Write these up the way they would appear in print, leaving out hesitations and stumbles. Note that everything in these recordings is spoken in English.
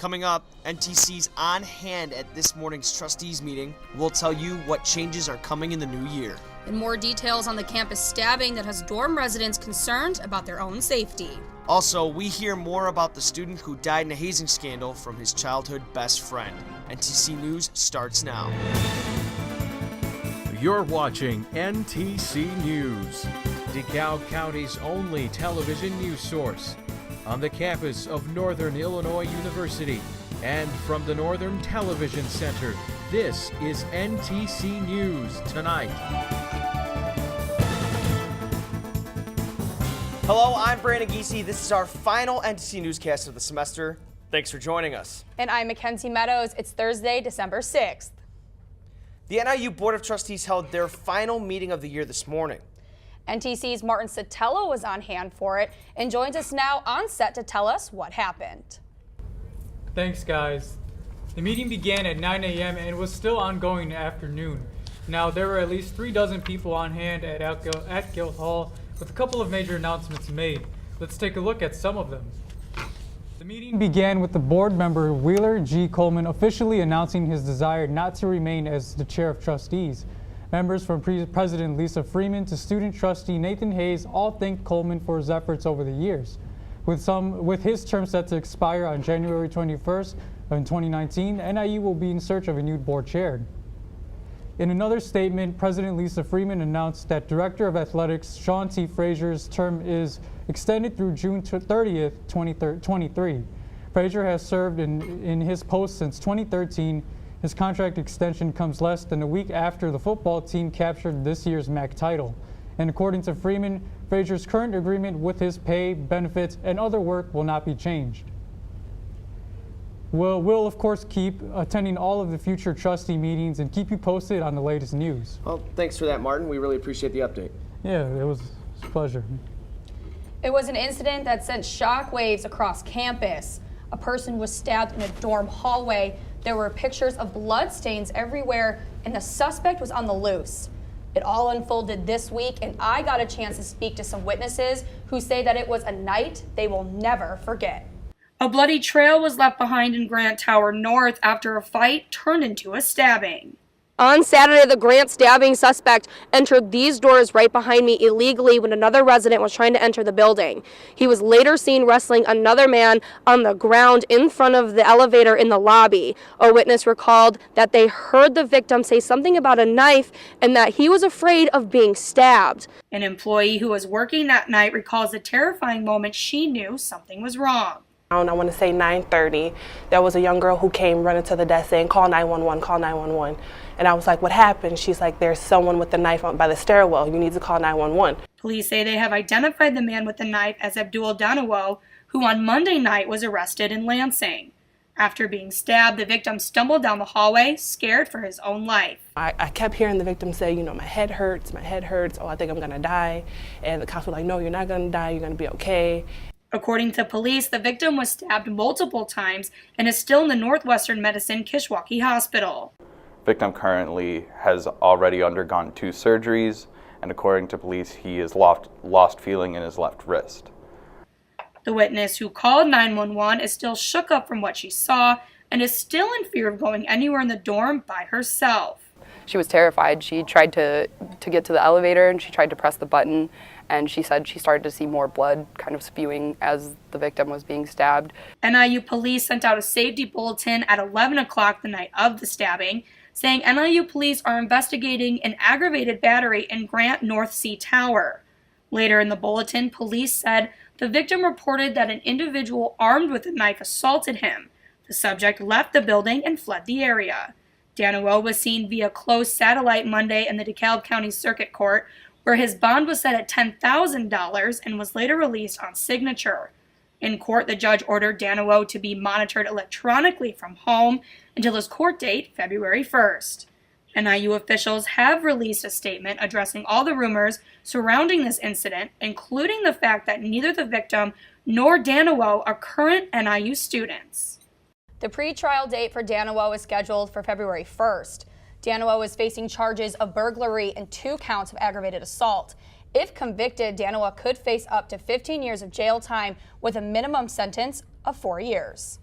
Coming up, NTC's on hand at this morning's Trustees meeting. We'll tell you what changes are coming in the new year. And more details on the campus stabbing that has dorm residents concerned about their own safety. Also, we hear more about the student who died in a hazing scandal from his childhood best friend. NTC News starts now. You're watching NTC News, DeKalb County's only television news source, on the campus of Northern Illinois University and from the Northern Television Center. This is NTC News Tonight. Hello, I'm Brandon Giese. This is our final NTC newscast of the semester. Thanks for joining us. And I'm Mackenzie Meadows. It's Thursday, December 6th. The NIU Board of Trustees held their final meeting of the year this morning. NTC's Martin Sotelo was on hand for it and joins us now on set to tell us what happened. Thanks, guys. The meeting began at 9 a.m. and was still ongoing in the afternoon. Now, there were at least 36 people on hand at Guildhall with a couple of major announcements made. Let's take a look at some of them. The meeting began with the board member Wheeler G. Coleman officially announcing his desire not to remain as the chair of trustees. Members from President Lisa Freeman to student trustee Nathan Hayes all thanked Coleman for his efforts over the years. With his term set to expire on January 21st in 2019, NIU will be in search of a new board chair. In another statement, President Lisa Freeman announced that Director of Athletics Sean T. Frazier's term is extended through June 30th, 2023. Frazier has served in his post since 2013. His contract extension comes less than a week after the football team captured this year's MAC title. And according to Freeman, Frazier's current agreement with his pay, benefits, and other work will not be changed. We'll of course keep attending all of the future trustee meetings and keep you posted on the latest news. Well, thanks for that, Martin. We really appreciate the update. Yeah, it was a pleasure. It was an incident that sent shockwaves across campus. A person was stabbed in a dorm hallway. There were pictures of bloodstains everywhere, and the suspect was on the loose. It all unfolded this week, and I got a chance to speak to some witnesses who say that it was a night they will never forget. A bloody trail was left behind in Grant Tower North after a fight turned into a stabbing. On Saturday, the Grant stabbing suspect entered these doors right behind me illegally when another resident was trying to enter the building. He was later seen wrestling another man on the ground in front of the elevator in the lobby. A witness recalled that they heard the victim say something about a knife and that he was afraid of being stabbed. An employee who was working that night recalls the terrifying moment she knew something was wrong. I want to say 9:30, there was a young girl who came running to the desk saying, call 911, call 911. And I was like, what happened? She's like, there's someone with the knife by the stairwell. You need to call 911. Police say they have identified the man with the knife as Abdul Danawo, who on Monday night was arrested in Lansing. After being stabbed, the victim stumbled down the hallway, scared for his own life. I kept hearing the victim say, my head hurts, oh, I think I'm going to die. And the cops were like, no, you're not going to die, you're going to be okay. According to police, the victim was stabbed multiple times and is still in the Northwestern Medicine Kishwaukee Hospital. Victim currently has already undergone 2 surgeries, and according to police, he has lost feeling in his left wrist. The witness who called 911 is still shook up from what she saw and is still in fear of going anywhere in the dorm by herself. She was terrified. She tried to get to the elevator and she tried to press the button, and she said she started to see more blood kind of spewing as the victim was being stabbed. NIU police sent out a safety bulletin at 11 o'clock the night of the stabbing, saying NIU police are investigating an aggravated battery in Grant North C Tower. Later in the bulletin, police said the victim reported that an individual armed with a knife assaulted him. The subject left the building and fled the area. Danawo was seen via closed satellite Monday in the DeKalb County Circuit Court, where his bond was set at $10,000 and was later released on signature. In court, the judge ordered Danawo to be monitored electronically from home until his court date, February 1st. NIU officials have released a statement addressing all the rumors surrounding this incident, including the fact that neither the victim nor Danawo are current NIU students. The pre-trial date for Danawo is scheduled for February 1st. Danawo is facing charges of burglary and 2 counts of aggravated assault. If convicted, Danawo could face up to 15 years of jail time with a minimum sentence of 4 years.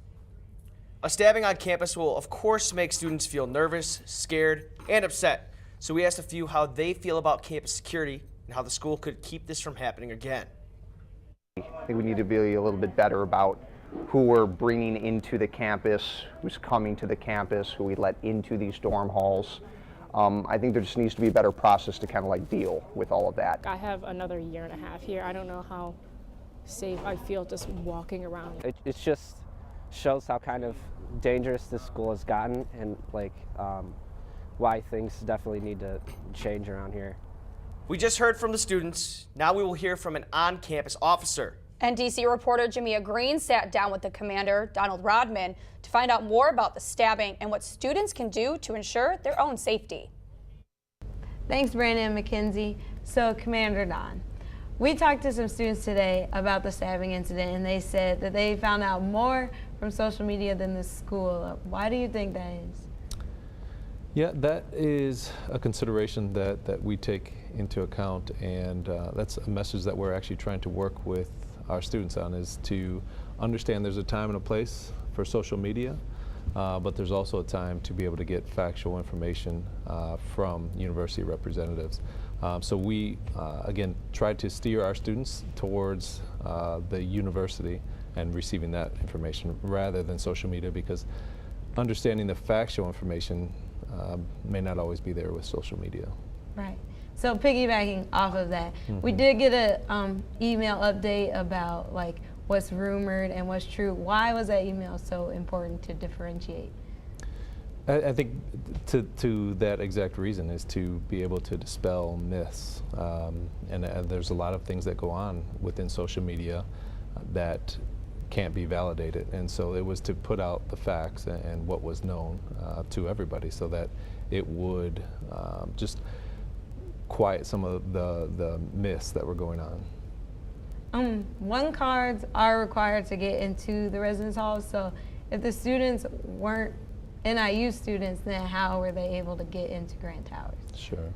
A stabbing on campus will, of course, make students feel nervous, scared, and upset. So we asked a few how they feel about campus security and how the school could keep this from happening again. I think we need to be a little bit better about who we're bringing into the campus, who's coming to the campus, who we let into these dorm halls. I think there just needs to be a better process to kind of like deal with all of that. I have another year and a half here. I don't know how safe I feel just walking around. It just shows how kind of dangerous this school has gotten, and like why things definitely need to change around here. We just heard from the students. Now we will hear from an on-campus officer. NTC reporter Jamia Green sat down with the commander, Donald Rodman, to find out more about the stabbing and what students can do to ensure their own safety. Thanks, Brandon and McKenzie. So, Commander Don, we talked to some students today about the stabbing incident, and they said that they found out more from social media than the school. Why do you think that is? Yeah, that is a consideration that we take into account, and that's a message that we're actually trying to work with our students on, is to understand there's a time and a place for social media, but there's also a time to be able to get factual information from university representatives. So we, again, try to steer our students towards the university and receiving that information rather than social media, because understanding the factual information may not always be there with social media. Right. So piggybacking off of that, we did get a email update about like what's rumored and what's true. Why was that email so important to differentiate? I think to that exact reason is to be able to dispel myths. And there's a lot of things that go on within social media that can't be validated. And so it was to put out the facts and what was known to everybody, so that it would just quiet some of the myths that were going on. 1 cards are required to get into the residence halls, so if the students weren't NIU students, then how were they able to get into Grant Towers? Sure.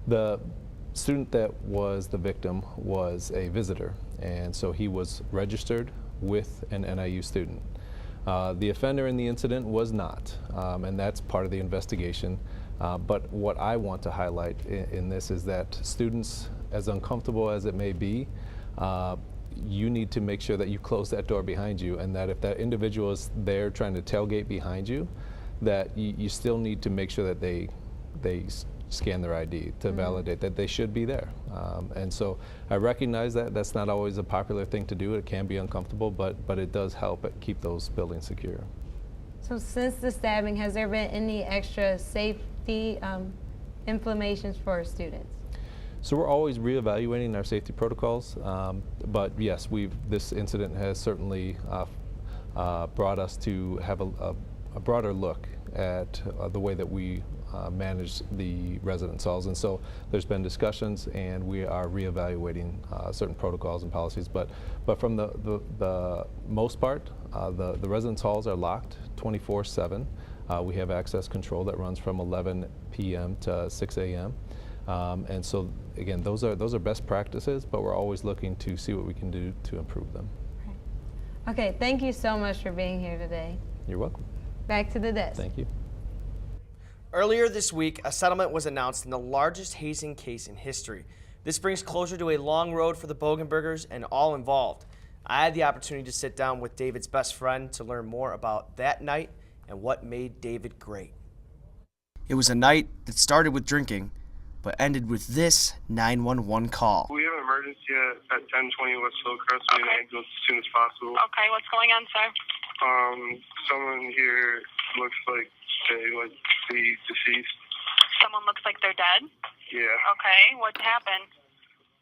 The student that was the victim was a visitor, and so he was registered with an NIU student. The offender in the incident was not, and that's part of the investigation. But what I want to highlight in this is that students, as uncomfortable as it may be, you need to make sure that you close that door behind you, and that if that individual is there trying to tailgate behind you, that you still need to make sure that they scan their ID to validate that they should be there. And so I recognize that that's not always a popular thing to do. It can be uncomfortable, but it does help keep those buildings secure. So since the stabbing, has there been any extra safety implementations for students? So we're always reevaluating our safety protocols, but yes, this incident has certainly brought us to have a broader look at the way that we manage the residence halls. And so there's been discussions, and we are reevaluating certain protocols and policies. But from the most part, the residence halls are locked 24/7. We have access control that runs from 11 p.m. to 6 a.m. And so again, those are best practices, but we're always looking to see what we can do to improve them. Okay, thank you so much for being here today. You're welcome. Back to the desk. Thank you. Earlier this week, a settlement was announced in the largest hazing case in history. This brings closure to a long road for the Bogenbergers and all involved. I had the opportunity to sit down with David's best friend to learn more about that night and what made David great. It was a night that started with drinking, but ended with this 911 call. We have an emergency at 1020 West Hillcrest. We need to go as soon as possible. Okay, what's going on, sir? Someone here looks like they be deceased. Someone looks like they're dead? Yeah. Okay, what happened?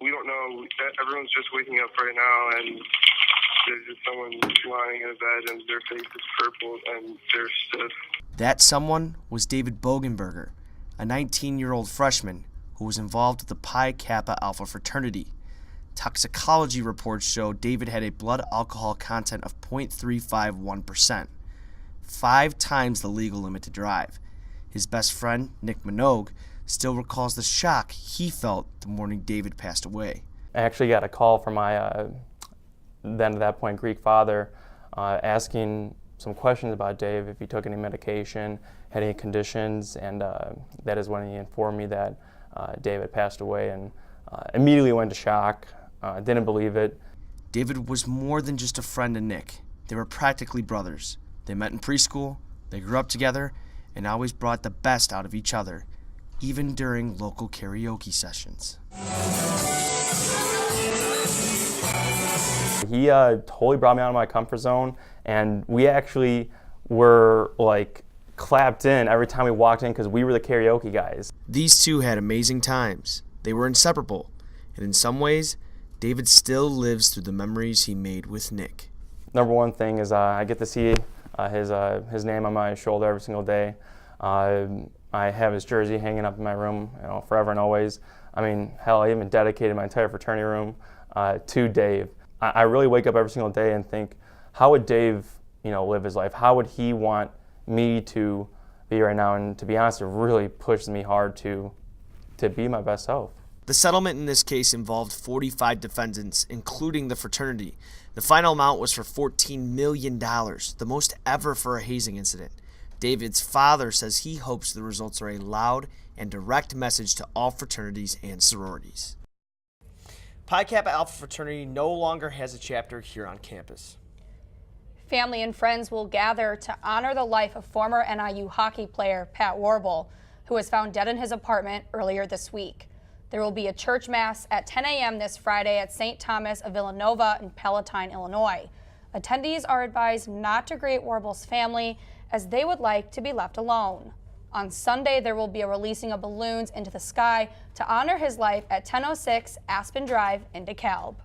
We don't know. Everyone's just waking up right now, and there's just someone lying in a bed, and their face is purple, and they're stiff. That someone was David Bogenberger, a 19-year-old freshman who was involved with the Pi Kappa Alpha fraternity. Toxicology reports show David had a blood alcohol content of 0.351%, 5 times the legal limit to drive. His best friend, Nick Minogue, still recalls the shock he felt the morning David passed away. I actually got a call from my, then at that point, Greek father, asking some questions about Dave, if he took any medication, had any conditions, and that is when he informed me that Dave had passed away, and immediately went to shock, didn't believe it. David was more than just a friend to Nick. They were practically brothers. They met in preschool, they grew up together, and always brought the best out of each other, even during local karaoke sessions. He totally brought me out of my comfort zone, and we actually were like clapped in every time we walked in because we were the karaoke guys. These two had amazing times. They were inseparable, and in some ways, David still lives through the memories he made with Nick. Number one thing is I get to see his name on my shoulder every single day. I have his jersey hanging up in my room, forever and always. I mean, hell, I even dedicated my entire fraternity room to Dave. I really wake up every single day and think, how would Dave, live his life? How would he want me to be right now? And to be honest, it really pushes me hard to be my best self. The settlement in this case involved 45 defendants, including the fraternity. The final amount was for $14 million, the most ever for a hazing incident. David's father says he hopes the results are a loud and direct message to all fraternities and sororities. Pi Kappa Alpha fraternity no longer has a chapter here on campus. Family and friends will gather to honor the life of former NIU hockey player Pat Warble, who was found dead in his apartment earlier this week. There will be a church mass at 10 a.m. this Friday at St. Thomas of Villanova in Palatine, Illinois. Attendees are advised not to greet Warble's family as they would like to be left alone. On Sunday, there will be a releasing of balloons into the sky to honor his life at 1006 Aspen Drive in DeKalb.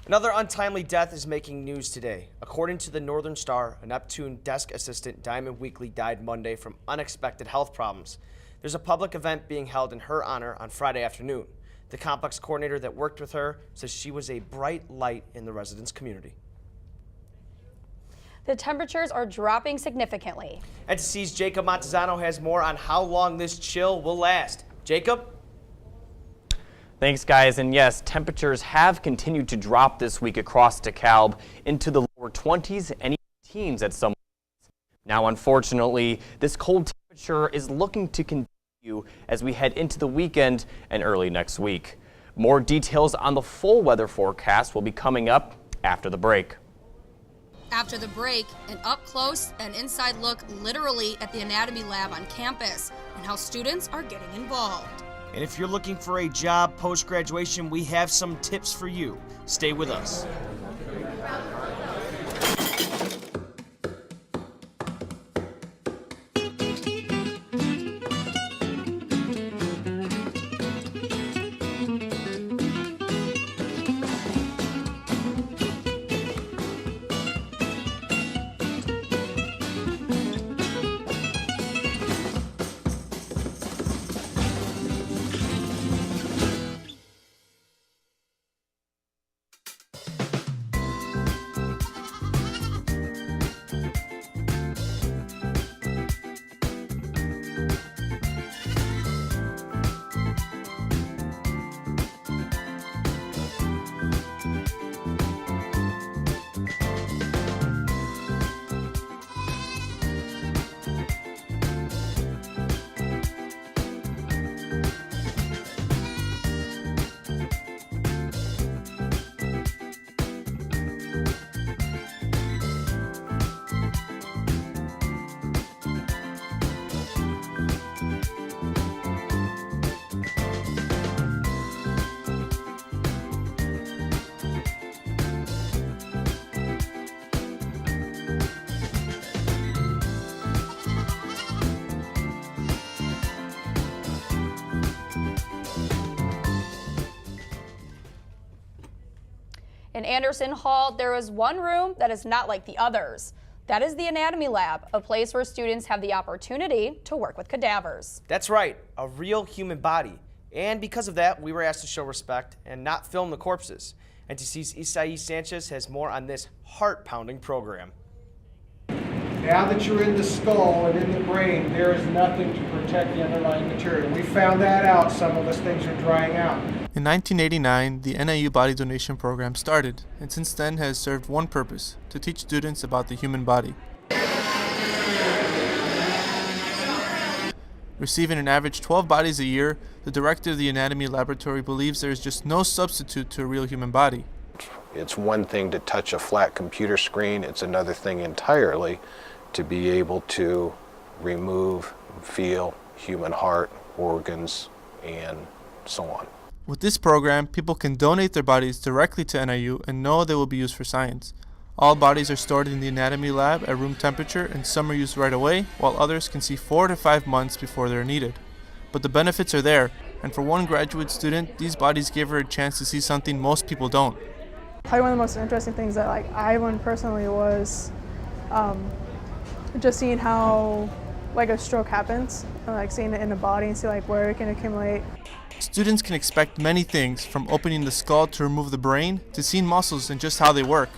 Another untimely death is making news today. According to the Northern Star, a Neptune desk assistant, Diamond Weekly, died Monday from unexpected health problems. There's a public event being held in her honor on Friday afternoon. The complex coordinator that worked with her says she was a bright light in the residents' community. The temperatures are dropping significantly. NTC's Jacob Montezano has more on how long this chill will last. Jacob? Thanks, guys. And yes, temperatures have continued to drop this week across DeKalb into the lower 20s and even teens at some points. Now, unfortunately, this cold temperature is looking to continue as we head into the weekend and early next week. More details on the full weather forecast will be coming up after the break. After the break, an up-close and inside look literally at the anatomy lab on campus and how students are getting involved. And if you're looking for a job post-graduation, we have some tips for you. Stay with us. In Anderson Hall, there is one room that is not like the others. That is the anatomy lab, a place where students have the opportunity to work with cadavers. That's right, a real human body. And because of that, we were asked to show respect and not film the corpses. NTC's Isai Sanchez has more on this heart-pounding program. Now that you're in the skull and in the brain, there is nothing to protect the underlying material. We found that out. Some of us things are drying out. In 1989, the NIU body donation program started, and since then has served one purpose: to teach students about the human body. Receiving an average 12 bodies a year, the director of the anatomy laboratory believes there is just no substitute to a real human body. It's one thing to touch a flat computer screen, it's another thing entirely to be able to remove, feel human heart, organs, and so on. With this program, people can donate their bodies directly to NIU and know they will be used for science. All bodies are stored in the anatomy lab at room temperature, and some are used right away, while others can see 4 to 5 months before they're needed. But the benefits are there, and for one graduate student, these bodies give her a chance to see something most people don't. Probably one of the most interesting things that I learned personally was just seeing how a stroke happens, and seeing it in the body and see where it can accumulate. Students can expect many things, from opening the skull to remove the brain, to seeing muscles and just how they work.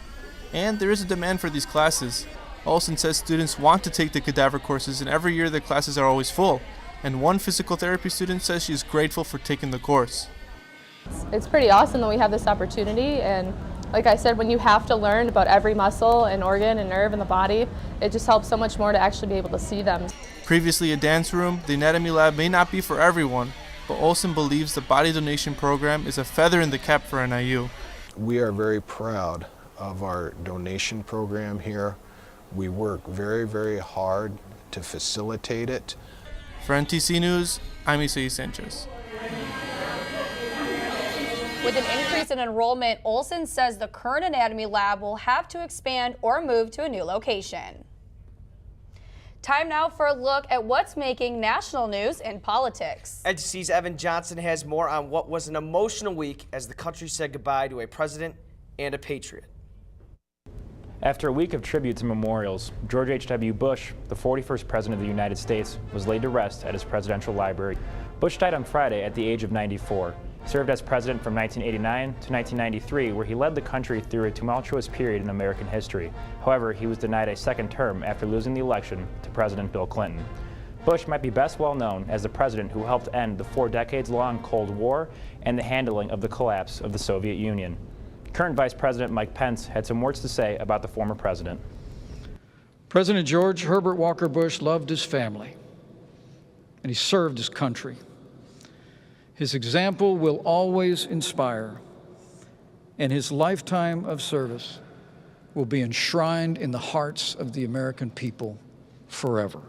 And there is a demand for these classes. Olson says students want to take the cadaver courses, and every year the classes are always full. And one physical therapy student says she is grateful for taking the course. It's pretty awesome that we have this opportunity, and like I said, when you have to learn about every muscle and organ and nerve in the body, it just helps so much more to actually be able to see them. Previously a dance room, the anatomy lab may not be for everyone, but Olson believes the body donation program is a feather in the cap for NIU. We are very proud of our donation program here. We work very, very hard to facilitate it. For NTC News, I'm Isai Sanchez. With an increase in enrollment, Olson says the current anatomy lab will have to expand or move to a new location. Time now for a look at what's making national news in politics. NTC's Evan Johnson has more on what was an emotional week as the country said goodbye to a president and a patriot. After a week of tributes and memorials, George H.W. Bush, the 41st President of the United States, was laid to rest at his presidential library. Bush died on Friday at the age of 94. He served as president from 1989 to 1993, where he led the country through a tumultuous period in American history. However, he was denied a second term after losing the election to President Bill Clinton. Bush might be best well known as the president who helped end the 4 decades-long Cold War and the handling of the collapse of the Soviet Union. Current Vice President Mike Pence had some words to say about the former president. President George Herbert Walker Bush loved his family, and he served his country. His example will always inspire, and his lifetime of service will be enshrined in the hearts of the American people forever.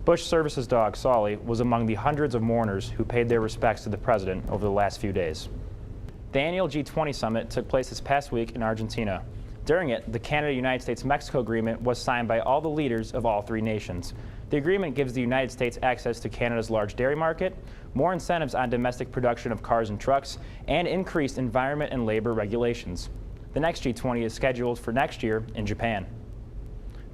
Bush Services dog, Solly, was among the hundreds of mourners who paid their respects to the president over the last few days. The annual G20 summit took place this past week in Argentina. During it, the Canada-United States-Mexico agreement was signed by all the leaders of all 3 nations. The agreement gives the United States access to Canada's large dairy market, more incentives on domestic production of cars and trucks, and increased environment and labor regulations. The next G20 is scheduled for next year in Japan.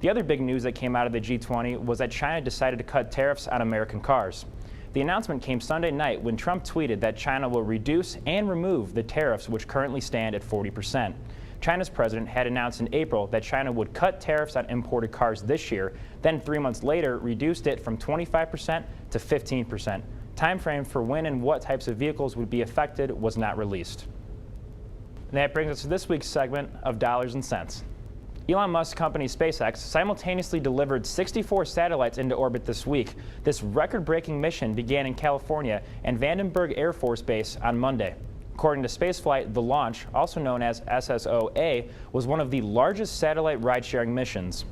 The other big news that came out of the G20 was that China decided to cut tariffs on American cars. The announcement came Sunday night when Trump tweeted that China will reduce and remove the tariffs which currently stand at 40%. China's president had announced in April that China would cut tariffs on imported cars this year, then 3 months later reduced it from 25% to 15%. Timeframe for when and what types of vehicles would be affected was not released. And that brings us to this week's segment of Dollars and Cents. Elon Musk's company SpaceX simultaneously delivered 64 satellites into orbit this week. This record-breaking mission began in California and Vandenberg Air Force Base on Monday. According to spaceflight, the launch, also known as SSO-A, was one of the largest satellite ride-sharing missions.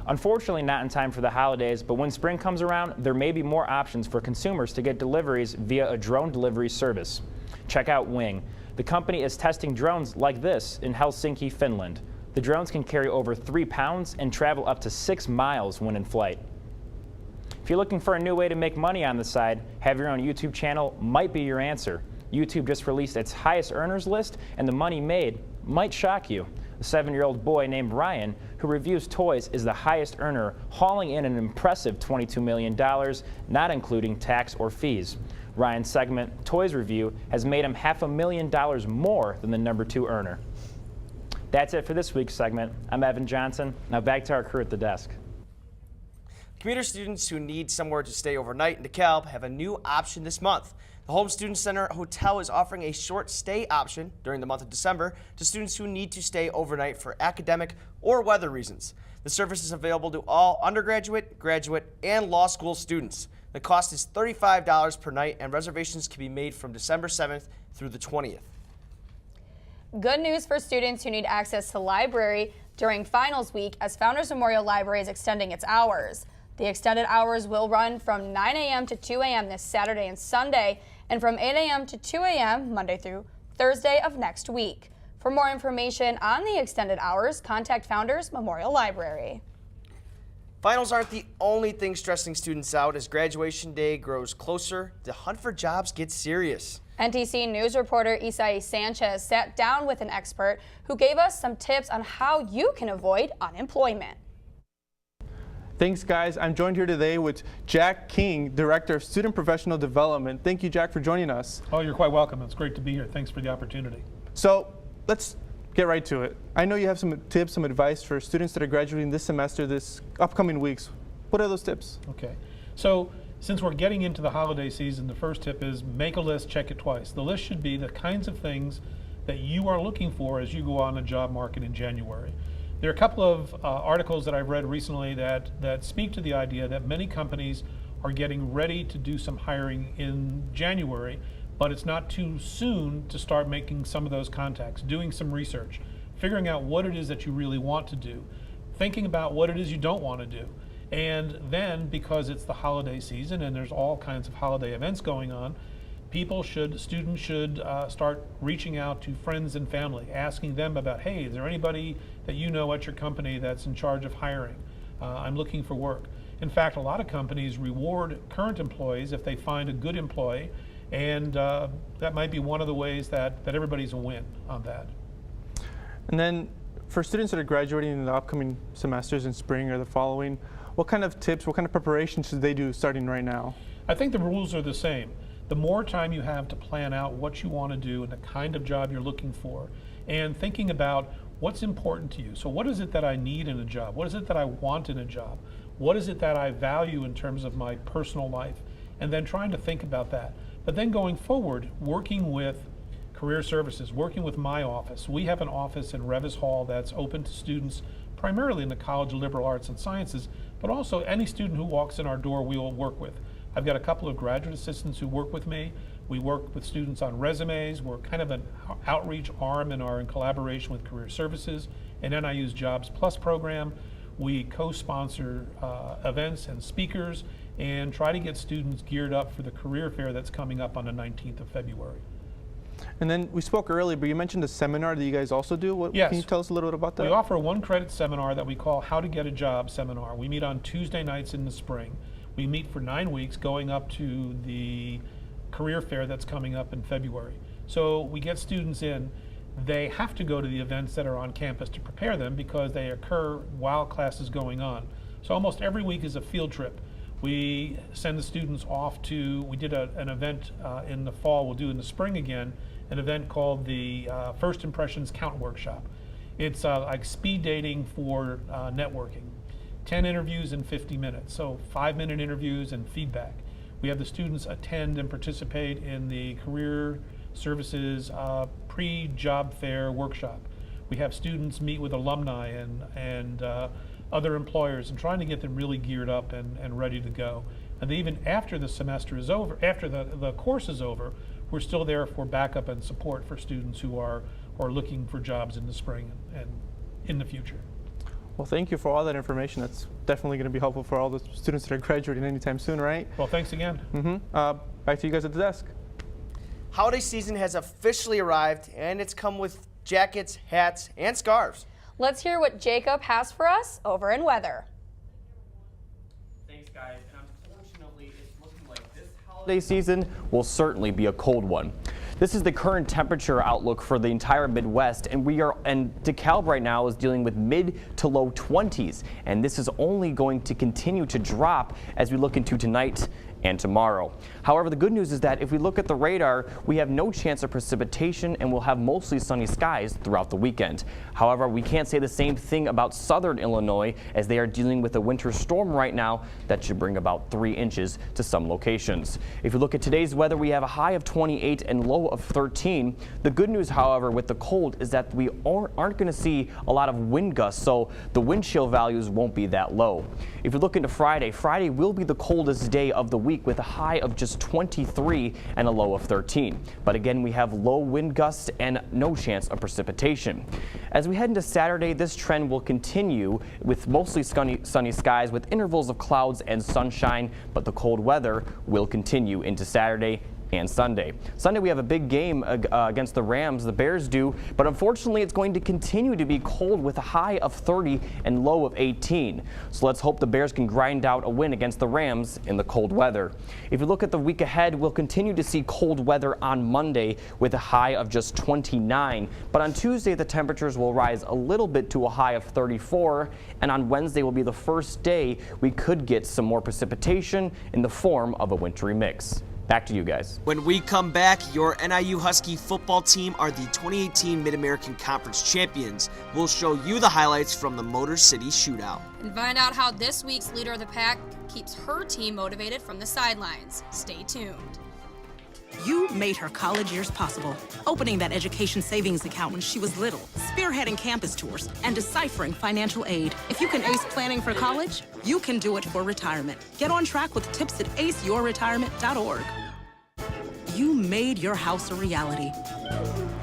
Unfortunately, not in time for the holidays, but when spring comes around, there may be more options for consumers to get deliveries via a drone delivery service. Check out Wing. The company is testing drones like this in Helsinki, Finland. The drones can carry over 3 pounds and travel up to 6 miles when in flight. If you're looking for a new way to make money on the side, have your own YouTube channel might be your answer. YouTube just released its highest earners list, and the money made might shock you. A 7-year-old boy named Ryan, who reviews toys, is the highest earner, hauling in an impressive $22 million, not including tax or fees. Ryan's segment, Toys Review, has made him $500,000 more than the number 2 earner. That's it for this week's segment. I'm Evan Johnson. Now back to our crew at the desk. Commuter students who need somewhere to stay overnight in DeKalb have a new option this month. The Home Student Center Hotel is offering a short stay option during the month of December to students who need to stay overnight for academic or weather reasons. The service is available to all undergraduate, graduate, and law school students. The cost is $35 per night, and reservations can be made from December 7th through the 20th. Good news for students who need access to the library during finals week, as Founders Memorial Library is extending its hours. The extended hours will run from 9 a.m. to 2 a.m. this Saturday and Sunday, and from 8 a.m. to 2 a.m. Monday through Thursday of next week. For more information on the extended hours, contact Founders Memorial Library. Finals aren't the only thing stressing students out. As graduation day grows closer, the hunt for jobs gets serious. NTC News reporter Isai Sanchez sat down with an expert who gave us some tips on how you can avoid unemployment. Thanks, guys. I'm joined here today with Jack King, Director of Student Professional Development. Thank you, Jack, for joining us. Oh, you're quite welcome. It's great to be here. Thanks for the opportunity. So let's get right to it. I know you have some tips, some advice for students that are graduating this semester, this upcoming weeks. What are those tips? Okay. So since we're getting into the holiday season, the first tip is make a list, check it twice. The list should be the kinds of things that you are looking for as you go on the job market in January. There are a couple of articles that I've read recently that speak to the idea that many companies are getting ready to do some hiring in January, but it's not too soon to start making some of those contacts, doing some research, figuring out what it is that you really want to do, thinking about what it is you don't want to do. And then, because it's the holiday season and there's all kinds of holiday events going on, students should start reaching out to friends and family, asking them about, hey, is there anybody that you know at your company that's in charge of hiring? I'm looking for work. In fact, a lot of companies reward current employees if they find a good employee, and that might be one of the ways that everybody's a win on that. And then for students that are graduating in the upcoming semesters in spring or the following, what kind of tips, what kind of preparation should they do starting right now? I think the rules are the same. The more time you have to plan out what you want to do and the kind of job you're looking for, and thinking about what's important to you. So what is it that I need in a job? What is it that I want in a job? What is it that I value in terms of my personal life? And then trying to think about that. But then going forward, working with Career Services, working with my office. We have an office in Revis Hall that's open to students primarily in the College of Liberal Arts and Sciences, but also any student who walks in our door we will work with. I've got a couple of graduate assistants who work with me. We work with students on resumes. We're kind of an outreach arm and are in collaboration with Career Services and NIU's Jobs Plus program. We co-sponsor events and speakers and try to get students geared up for the career fair that's coming up on the 19th of February. And then we spoke earlier, but you mentioned a seminar that you guys also do. Yes. Can you tell us a little bit about that? We offer a one-credit seminar that we call How to Get a Job seminar. We meet on Tuesday nights in the spring. We meet for 9 weeks going up to the career fair that's coming up in February. So we get students in. They have to go to the events that are on campus to prepare them because they occur while class is going on. So almost every week is a field trip. We send the students off to, we did an event in the fall, we'll do in the spring again, an event called the First Impressions Count Workshop. It's like speed dating for networking. 10 interviews in 50 minutes, so 5-minute interviews and feedback. We have the students attend and participate in the Career Services pre-job fair workshop. We have students meet with alumni and other employers and trying to get them really geared up and ready to go. And even after the semester is over, after the course is over, we're still there for backup and support for students who are looking for jobs in the spring and in the future. Well, thank you for all that information. That's definitely going to be helpful for all the students that are graduating anytime soon, right? Well, thanks again. Back to you guys at the desk. Holiday season has officially arrived, and it's come with jackets, hats, and scarves. Let's hear what Jacob has for us over in weather. Thanks, guys. And unfortunately, it's looking like this holiday season will certainly be a cold one. This is the current temperature outlook for the entire Midwest, and DeKalb right now is dealing with mid to low 20s, and this is only going to continue to drop as we look into tonight and tomorrow. However, the good news is that if we look at the radar, we have no chance of precipitation and we'll have mostly sunny skies throughout the weekend. However, we can't say the same thing about southern Illinois, as they are dealing with a winter storm right now that should bring about 3 inches to some locations. If you look at today's weather, we have a high of 28 and low of 13. The good news, however, with the cold is that we aren't going to see a lot of wind gusts, so the wind chill values won't be that low. If you look into Friday, Friday will be the coldest day of the week with a high of just 23 and a low of 13. But again, we have low wind gusts and no chance of precipitation. As we head into Saturday, this trend will continue with mostly sunny skies with intervals of clouds and sunshine, but the cold weather will continue into Saturday and Sunday. Sunday we have a big game against the Rams, the Bears do, but unfortunately it's going to continue to be cold with a high of 30 and low of 18. So let's hope the Bears can grind out a win against the Rams in the cold weather. If you look at the week ahead, we'll continue to see cold weather on Monday with a high of just 29, but on Tuesday the temperatures will rise a little bit to a high of 34, and on Wednesday will be the first day we could get some more precipitation in the form of a wintry mix. Back to you guys. When we come back, your NIU Husky football team are the 2018 Mid-American Conference champions. We'll show you the highlights from the Motor City Shootout. And find out how this week's leader of the pack keeps her team motivated from the sidelines. Stay tuned. You made her college years possible, opening that education savings account when she was little, spearheading campus tours, and deciphering financial aid. If you can ace planning for college, you can do it for retirement. Get on track with tips at aceyourretirement.org. You made your house a reality.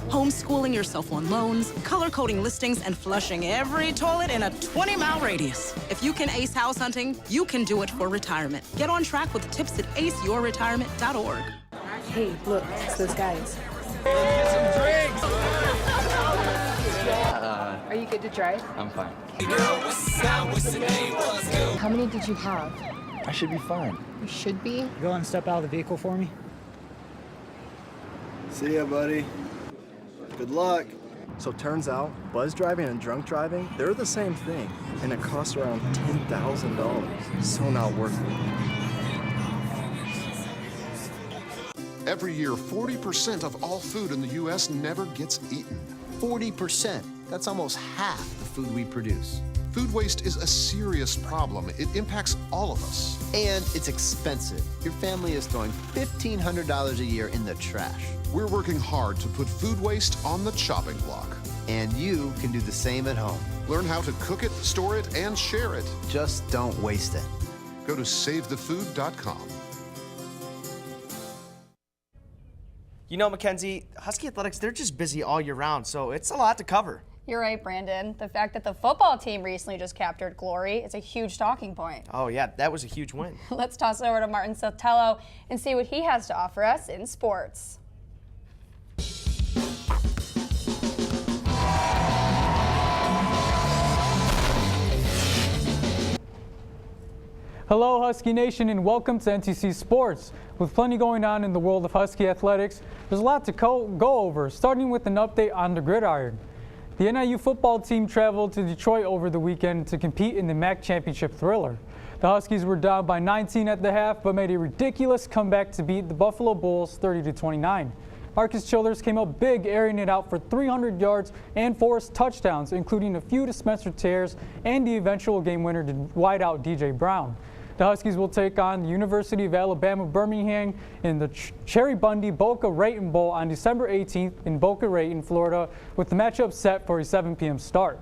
Homeschooling yourself on loans, color-coding listings, and flushing every toilet in a 20-mile radius. If you can ace house hunting, you can do it for retirement. Get on track with tips at aceyourretirement.org. Hey, look, it's those guys. Get some drinks! Are you good to drive? I'm fine. How many did you have? I should be fine. You should be. Go and step out of the vehicle for me. See ya, buddy. Good luck. So turns out, buzz driving and drunk driving, they're the same thing, and it costs around $10,000. So not worth it. Every year, 40% of all food in the U.S. never gets eaten. 40%. That's almost half the food we produce. Food waste is a serious problem. It impacts all of us. And it's expensive. Your family is throwing $1,500 a year in the trash. We're working hard to put food waste on the chopping block. And you can do the same at home. Learn how to cook it, store it, and share it. Just don't waste it. Go to savethefood.com. You know, Mackenzie, Husky Athletics, they're just busy all year round, so it's a lot to cover. You're right, Brandon. The fact that the football team recently just captured glory is a huge talking point. Oh, yeah, that was a huge win. Let's toss it over to Martin Sotelo and see what he has to offer us in sports. Hello, Husky Nation, and welcome to NTC Sports. With plenty going on in the world of Husky athletics, there's a lot to go over, starting with an update on the gridiron. The NIU football team traveled to Detroit over the weekend to compete in the MAC Championship Thriller. The Huskies were down by 19 at the half, but made a ridiculous comeback to beat the Buffalo Bulls 30-29. Marcus Childers came up big, airing it out for 300 yards and 4 touchdowns, including a few to Spencer Tears and the eventual game winner to wideout DJ Brown. The Huskies will take on the University of Alabama Birmingham in the Cherry Bundy Boca Raton Bowl on December 18th in Boca Raton, Florida, with the matchup set for a 7 p.m. start.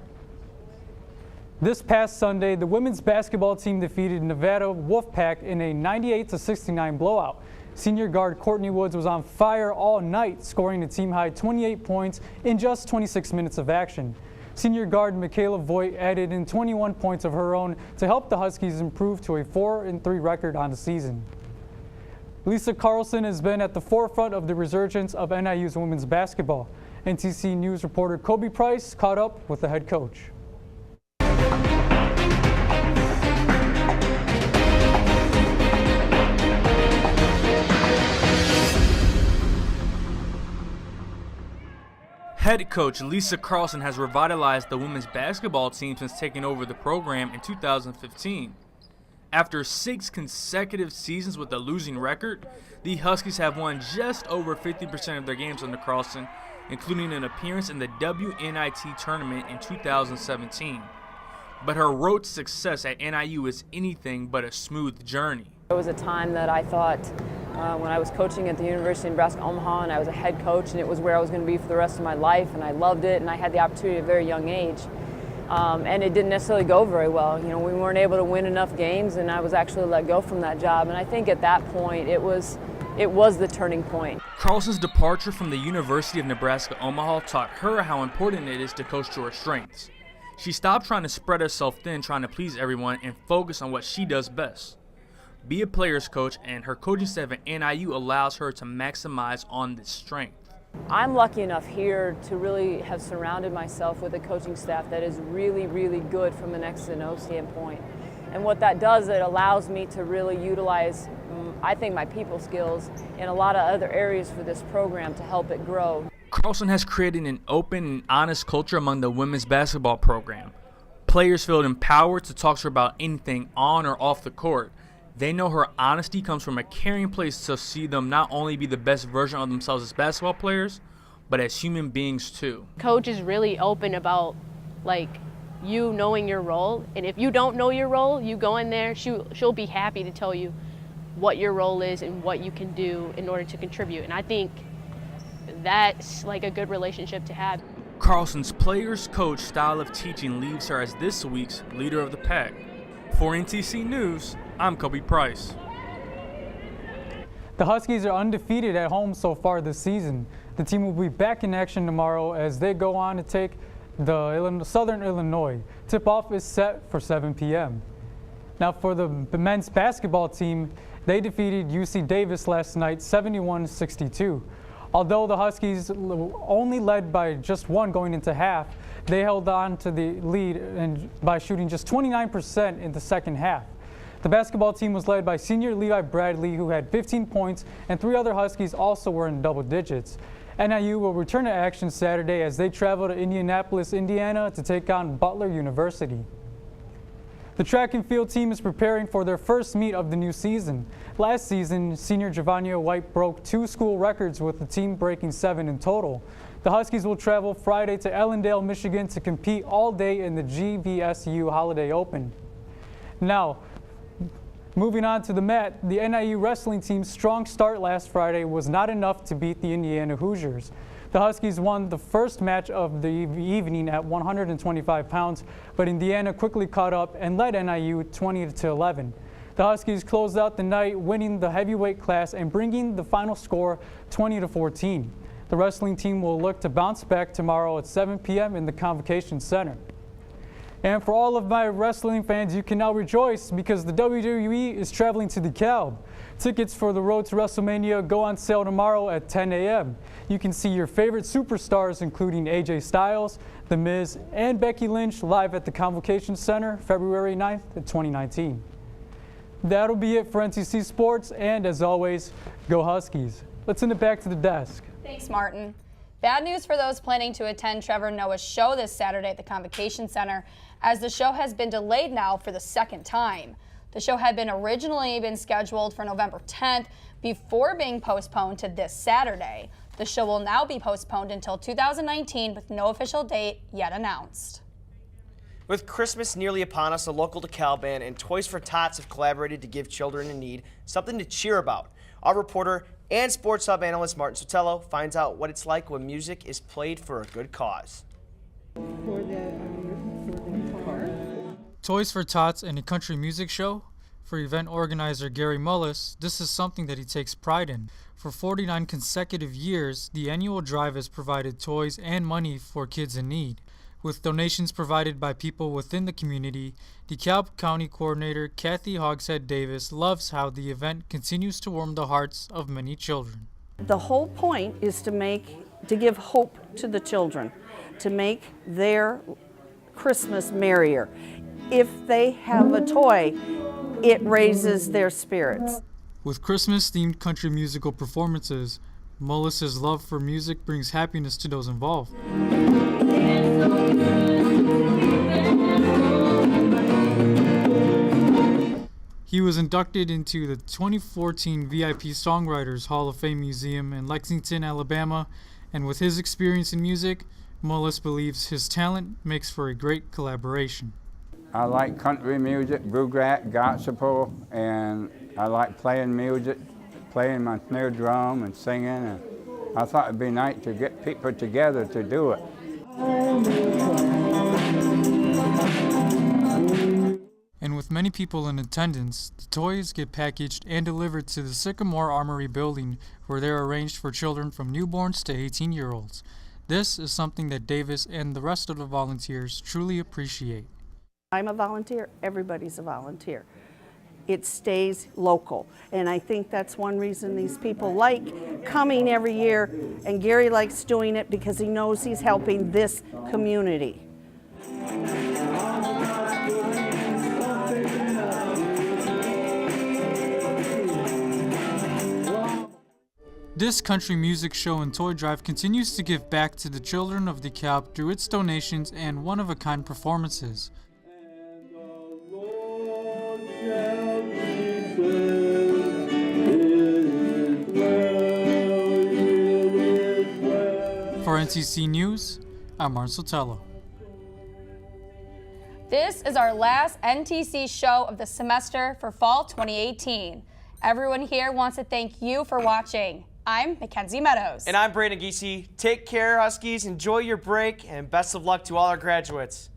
This past Sunday, the women's basketball team defeated Nevada Wolfpack in a 98-69 blowout. Senior guard Courtney Woods was on fire all night, scoring a team-high 28 points in just 26 minutes of action. Senior guard Michaela Voigt added in 21 points of her own to help the Huskies improve to a 4-3 record on the season. Lisa Carlson has been at the forefront of the resurgence of NIU's women's basketball. NTC News reporter Kobe Price caught up with the head coach. Head coach Lisa Carlson has revitalized the women's basketball team since taking over the program in 2015. After 6 consecutive seasons with a losing record, the Huskies have won just over 50% of their games under Carlson, including an appearance in the WNIT tournament in 2017. But her road to success at NIU is anything but a smooth journey. There was a time that I thought when I was coaching at the University of Nebraska-Omaha and I was a head coach and it was where I was going to be for the rest of my life, and I loved it, and I had the opportunity at a very young age. And it didn't necessarily go very well. You know, we weren't able to win enough games, and I was actually let go from that job. And I think at that point, it was the turning point. Carlson's departure from the University of Nebraska-Omaha taught her how important it is to coach to her strengths. She stopped trying to spread herself thin, trying to please everyone, and focus on what she does best. Be a player's coach, and her coaching staff at NIU allows her to maximize on this strength. I'm lucky enough here to really have surrounded myself with a coaching staff that is really, really good from an X and O standpoint. And what that does, it allows me to really utilize, I think, my people skills in a lot of other areas for this program to help it grow. Carlson has created an open and honest culture among the women's basketball program. Players feel empowered to talk to her about anything on or off the court. They know her honesty comes from a caring place to see them not only be the best version of themselves as basketball players, but as human beings too. Coach is really open about you knowing your role, and if you don't know your role, you go in there, she'll be happy to tell you what your role is and what you can do in order to contribute. And I think that's a good relationship to have. Carlson's players coach style of teaching leaves her as this week's leader of the pack. For NTC News, I'm Kobe Price. The Huskies are undefeated at home so far this season. The team will be back in action tomorrow as they go on to take the Southern Illinois. Tip-off is set for 7 p.m. Now for the men's basketball team, they defeated UC Davis last night 71-62. Although the Huskies only led by just one going into half, they held on to the lead by shooting just 29% in the second half. The basketball team was led by senior Levi Bradley, who had 15 points, and 3 other Huskies also were in double digits. NIU will return to action Saturday as they travel to Indianapolis, Indiana to take on Butler University. The track and field team is preparing for their first meet of the new season. Last season, senior Javania White broke 2 school records with the team breaking 7 in total. The Huskies will travel Friday to Ellendale, Michigan to compete all day in the GVSU Holiday Open. Now, moving on to the mat, the NIU wrestling team's strong start last Friday was not enough to beat the Indiana Hoosiers. The Huskies won the first match of the evening at 125 pounds, but Indiana quickly caught up and led NIU 20-11. The Huskies closed out the night winning the heavyweight class and bringing the final score 20-14. The wrestling team will look to bounce back tomorrow at 7 p.m. in the Convocation Center. And for all of my wrestling fans, you can now rejoice because the WWE is traveling to DeKalb. Tickets for the Road to WrestleMania go on sale tomorrow at 10 a.m. You can see your favorite superstars, including AJ Styles, The Miz, and Becky Lynch live at the Convocation Center February 9th, 2019. That'll be it for NTC Sports, and as always, go Huskies. Let's send it back to the desk. Thanks, Martin. Bad news for those planning to attend Trevor Noah's show this Saturday at the Convocation Center, as the show has been delayed now for the second time. The show had originally been scheduled for November 10th before being postponed to this Saturday. The show will now be postponed until 2019 with no official date yet announced. With Christmas nearly upon us, a local DeKalb band and Toys for Tots have collaborated to give children in need something to cheer about. Our reporter and Sports Hub analyst Martin Sotelo finds out what it's like when music is played for a good cause. Toys for Tots and a country music show? For event organizer Gary Mullis, this is something that he takes pride in. For 49 consecutive years, the annual drive has provided toys and money for kids in need. With donations provided by people within the community, DeKalb County Coordinator Kathy Hogshead Davis loves how the event continues to warm the hearts of many children. The whole point is to give hope to the children, to make their Christmas merrier. If they have a toy, it raises their spirits. With Christmas-themed country musical performances, Mullis's love for music brings happiness to those involved. He was inducted into the 2014 VIP Songwriters Hall of Fame Museum in Lexington, Alabama, and with his experience in music, Mullis believes his talent makes for a great collaboration. I like country music, bluegrass, gospel, and I like playing music, playing my snare drum and singing, and I thought it'd be nice to get people together to do it. And with many people in attendance, the toys get packaged and delivered to the Sycamore Armory building, where they're arranged for children from newborns to 18-year-olds. This is something that Davis and the rest of the volunteers truly appreciate. I'm a volunteer, everybody's a volunteer. It stays local, and I think that's one reason these people like coming every year, and Gary likes doing it because he knows he's helping this community. This country music show and toy drive continues to give back to the children of DeKalb through its donations and one-of-a-kind performances. For NTC News, I'm Martin Sotelo. This is our last NTC show of the semester for fall 2018. Everyone here wants to thank you for watching. I'm Mackenzie Meadows. And I'm Brandon Giese. Take care, Huskies. Enjoy your break, and best of luck to all our graduates.